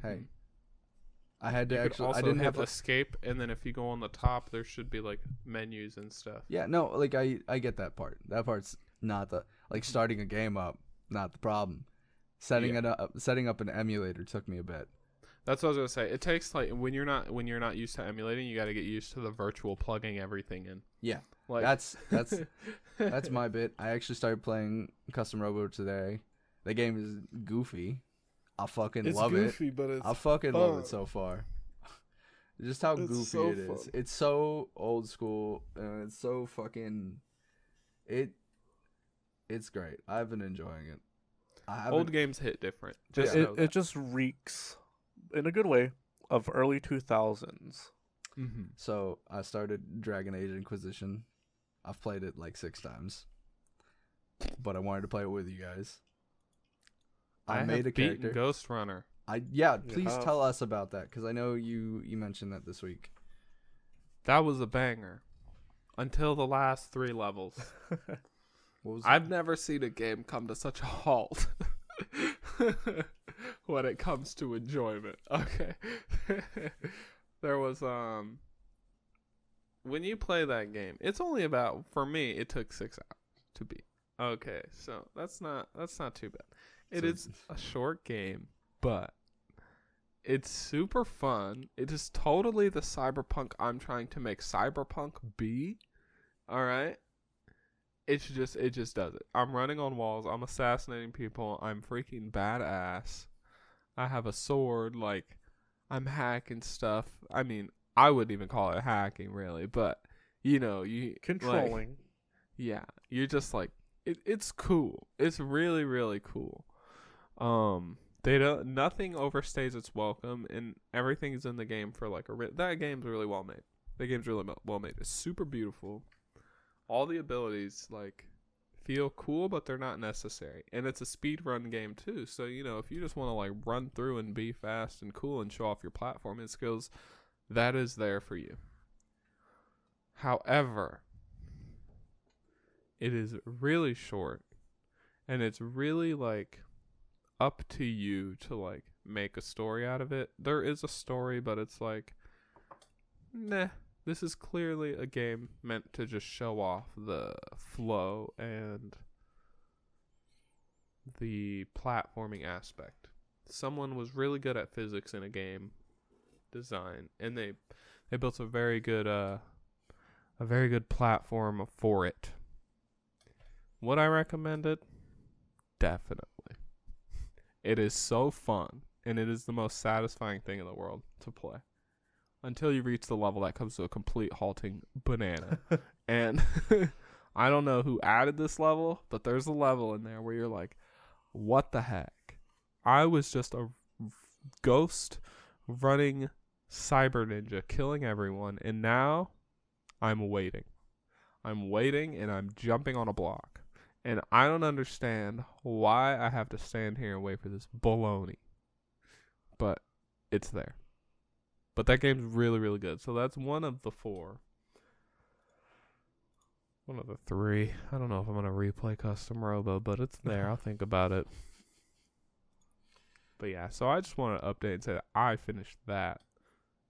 Hey, I had to You could actually. also I didn't hit have. escape, and then if you go on the top, there should be like menus and stuff. Yeah, no, like I get that part. That part's not the like starting a game up, not the problem. Setting up an emulator took me a bit. That's what I was gonna say. It takes like when you're not used to emulating, you got to get used to the virtual plugging everything in. Yeah, Like that's my bit. I actually started playing Custom Robo today. The game is goofy. I fucking love it. but it's I fucking love it so far. Just how It's goofy so it is. fun. It's so old school and it's so fucking it's great. I've been enjoying it. old games hit different. Just It, know it that. just reeks, in a good way, of early 2000s. Mm-hmm. So I started Dragon Age Inquisition. I've played it like 6 times. But I wanted to play it with you guys. I made a beaten character. Ghost Runner. Please have. tell us about that because I know you mentioned that this week. That was a banger. Until the last 3 levels. What was I've never seen a game come to such a halt when it comes to enjoyment. Okay. There was when you play that game, it's only about, for me, it took 6 hours to beat. Okay, so that's not too bad. It So is a short game, but it's super fun. It is totally the cyberpunk I'm trying to make cyberpunk be. All right? It just does it. I'm running on walls. I'm assassinating people. I'm freaking badass. I have a sword. Like, I'm hacking stuff. I mean, I wouldn't even call it hacking, really. But, you... Controlling. Like, yeah. You're just like... It's cool. It's really, really cool. Nothing overstays its welcome, and everything's in the game for, like, that game's really well made. The game's really well made. It's super beautiful. All the abilities, like, feel cool, but they're not necessary. And it's a speedrun game, too. So, if you just want to, like, run through and be fast and cool and show off your platforming skills, that is there for you. However, it is really short. And it's really, like, up to you to, like, make a story out of it. There is a story, but it's like, nah. This is clearly a game meant to just show off the flow and the platforming aspect. Someone was really good at physics in a game, design, and they built a very good platform for it. Would I recommend it? Definitely. It is so fun, and it is the most satisfying thing in the world to play. Until you reach the level that comes to a complete halting banana. And I don't know who added this level, but there's a level in there where you're like, what the heck? I was just a ghost running cyber ninja killing everyone, and now I'm waiting. I'm waiting, and I'm jumping on a block. And I don't understand why I have to stand here and wait for this baloney. But it's there. But that game's really, really good. So that's one of the 4. One of the 3. I don't know if I'm going to replay Custom Robo, but it's there. I'll think about it. But yeah, so I just want to update and say that I finished that.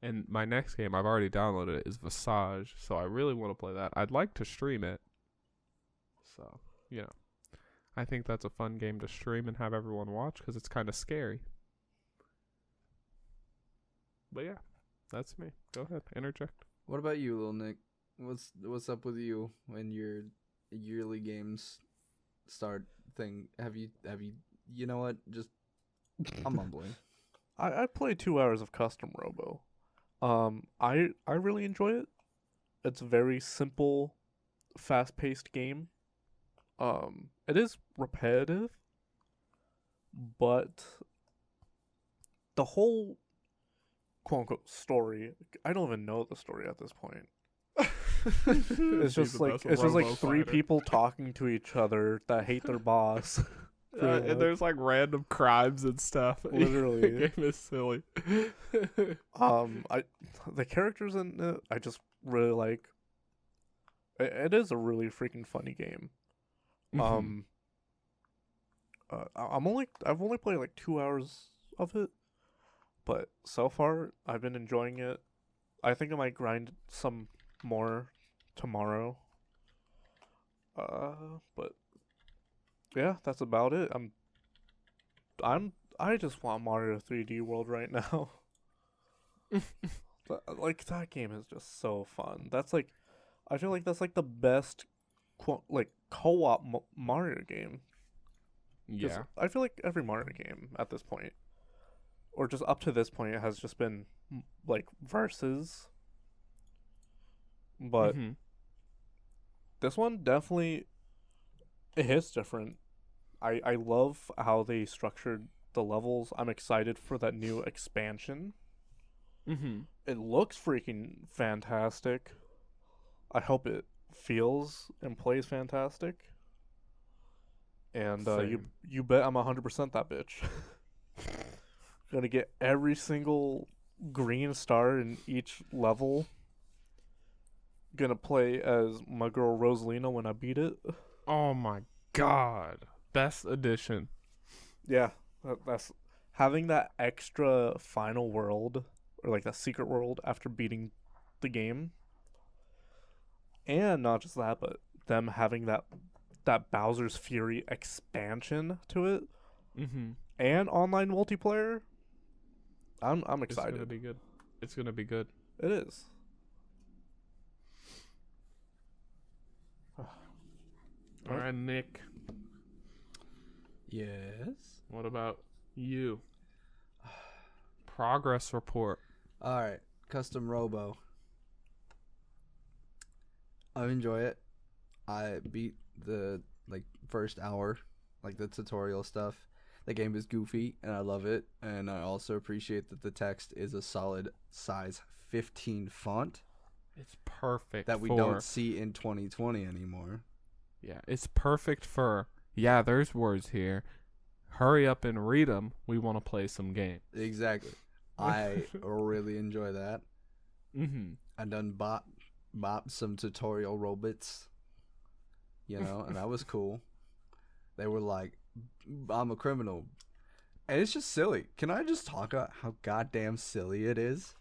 And my next game, I've already downloaded it, is Visage. So I really want to play that. I'd like to stream it. So, you know. I think that's a fun game to stream and have everyone watch because it's kind of scary. But yeah, that's me. Go ahead, interject. What about you, Lil Nick? What's up with you when your yearly games start thing? Have you you know what? Just I'm mumbling. I played 2 hours of Custom Robo. I really enjoy it. It's a very simple, fast-paced game. It is repetitive, but the whole quote-unquote story, I don't even know the story at this point. It's just like 3 people talking to each other that hate their boss. And there's like random crimes and stuff. Literally. The game is silly. The characters in it, I just really like. It is a really freaking funny game. Mm-hmm. I've only played like 2 hours of it, but so far I've been enjoying it. I think I might grind some more tomorrow. But yeah, that's about it. I just want Mario 3D World right now. Like that game is just so fun. I feel like that's like the best co-op Mario game. Yeah. I feel like every Mario game at this point, or just up to this point, has just been like versus. But this one definitely, it hits different. I love how they structured the levels. I'm excited for that new expansion. It looks freaking fantastic. I hope it feels and plays fantastic. And you bet I'm 100% that bitch. Gonna get every single green star in each level. Gonna play as my girl Rosalina when I beat it. Oh my god. Best edition. Yeah, that's having that extra final world, or like that secret world after beating the game. And not just that, but them having that Bowser's Fury expansion to it, and online multiplayer. I'm excited. It's gonna be good. It's gonna be good. It is. All right, Nick. Yes. What about you? Progress report. All right, Custom Robo. I enjoy it. I beat the first hour, like the tutorial stuff. The game is goofy and I love it, and I also appreciate that the text is a solid size 15 font. It's perfect that we don't see in 2020 anymore. Yeah, it's perfect for there's words here. Hurry up and read them. We want to play some games. Exactly. I really enjoy that. I done bought some tutorial robots, and that was cool. They were like, I'm a criminal. And it's just silly. Can I just talk about how goddamn silly it is?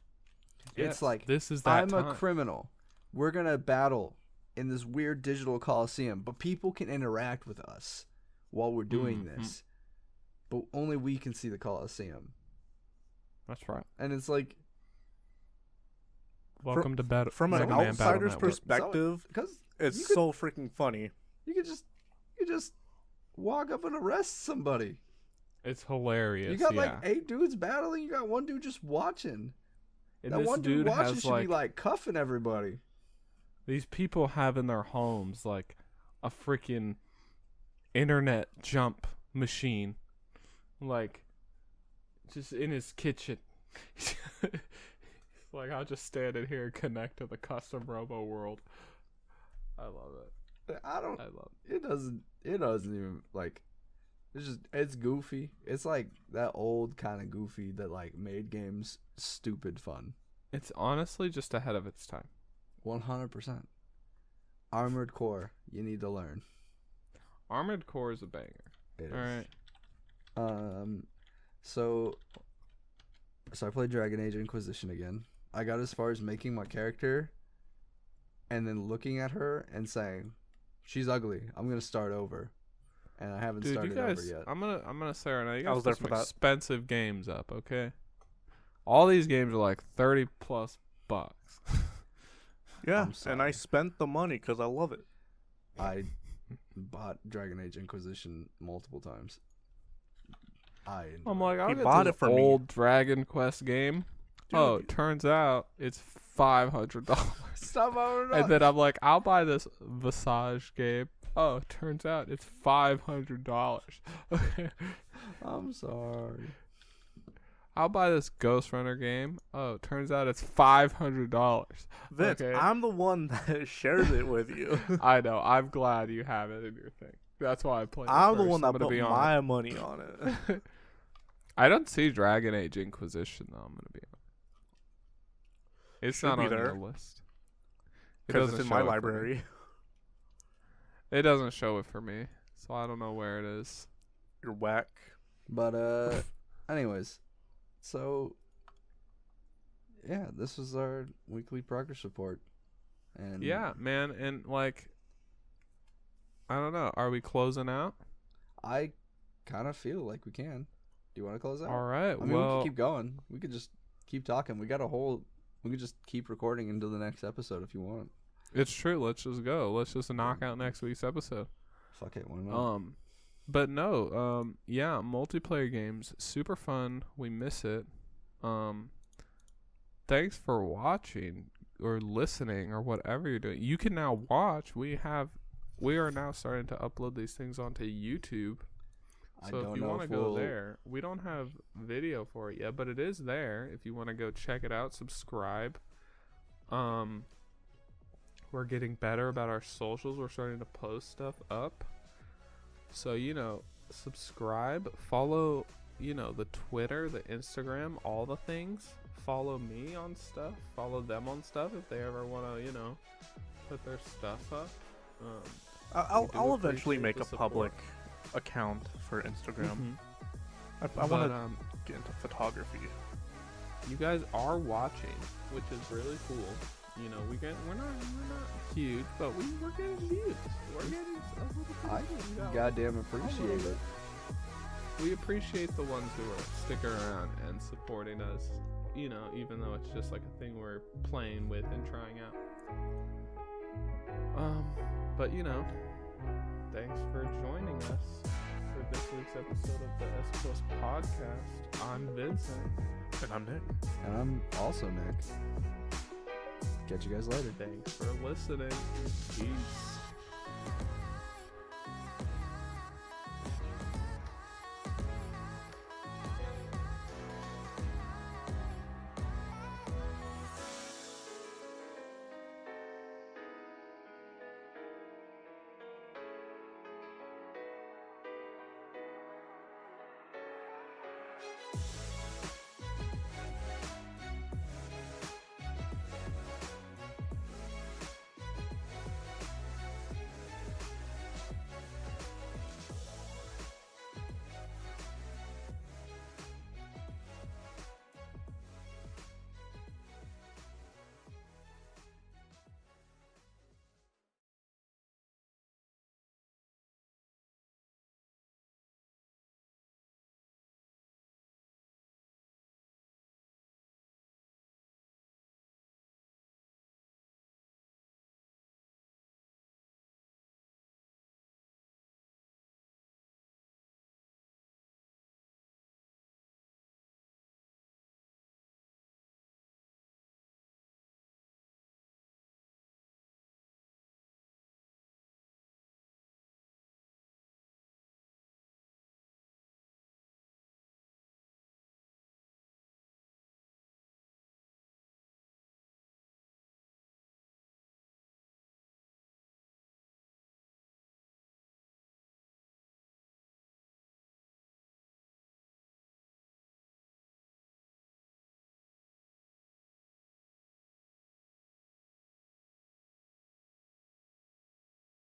Yes, it's like, this is that I'm time. a criminal. We're going to battle in this weird digital coliseum, but people can interact with us while we're doing this. But only we can see the coliseum. That's right. And it's like, Welcome to bed. From an Mega Man Battle outsider's Network. perspective, Because it's you could- so freaking funny. you could just walk up and arrest somebody. It's hilarious. You got yeah. like 8 dudes battling. You got one dude just watching. And That this one dude dude watching has should like, be like cuffing everybody. these people have in their homes like a freaking internet jump machine, like just in his kitchen. Like, I'll just stand in here and connect to the custom Robo world. I love it. I love it. It doesn't even like. It's goofy. It's like that old kind of goofy that like made games stupid fun. It's honestly just ahead of its time. 100%. Armored Core, you need to learn. Armored Core is a banger. It is. All right. So I played Dragon Age Inquisition again. I got as far as making my character and then looking at her and saying, "She's ugly. I'm going to start over." And I haven't Dude, you started guys, over yet. I'm gonna say right now, you I guys was put there some for that. expensive games up, okay? All these games are like $30+ bucks. Yeah, I'm sorry. and I spent the money because I love it. I bought Dragon Age Inquisition multiple times. I'm like, I'll He get bought this it for me. old Dragon Quest game. Dude. Oh, it turns out it's $500. Stop over And then I'm like, I'll buy this Visage game. Oh, it turns out it's $500. Okay. I'm sorry. I'll buy this Ghost Runner game. Oh, it turns out it's $500. Vince, Okay. I'm the one that shared it with you. I know. I'm glad you have it in your thing. That's why I played it I'm the first. one I'm that gonna put be on my money on it. it. I don't see Dragon Age Inquisition, though. I'm going to be honest. It's Should not be on there. your list. It Because doesn't it's in show my it for me. library. It doesn't show it for me, so I don't know where it is. You're whack. But anyways, so yeah, this was our weekly progress report. And Yeah, man, and like, I don't know. Are we closing out? I kind of feel like we can. Do you want to close out? All right. I mean, we well, could keep going. We could just keep talking. We could just keep recording until the next episode if you want. it's true. Let's just go. Let's just knock out next week's episode. Fuck it, why not? But no. Yeah, multiplayer games, super fun. We miss it. Thanks for watching or listening or whatever you're doing. You can now watch. We are now starting to upload these things onto YouTube. I So don't if you know want to if go we'll- there, we don't have video for it yet, but it is there. If you want to go check it out, subscribe. We're getting better about our socials. We're starting to post stuff up. So, subscribe, follow, the Twitter, the Instagram, all the things. Follow me on stuff. Follow them on stuff if they ever want to, put their stuff up. We do I'll eventually appreciate make the a support. public account for Instagram. Mhm. I But, want to get into photography. you guys are watching, which is really cool. We're not huge, but we're getting views. We're getting I goddamn appreciate it. We appreciate the ones who are sticking around and supporting us. Even though it's just like a thing we're playing with and trying out. But thanks for joining us for this week's episode of the S Plus Podcast. I'm Vincent. And I'm Nick. And I'm also Nick. Catch you guys later. Thanks for listening. Peace.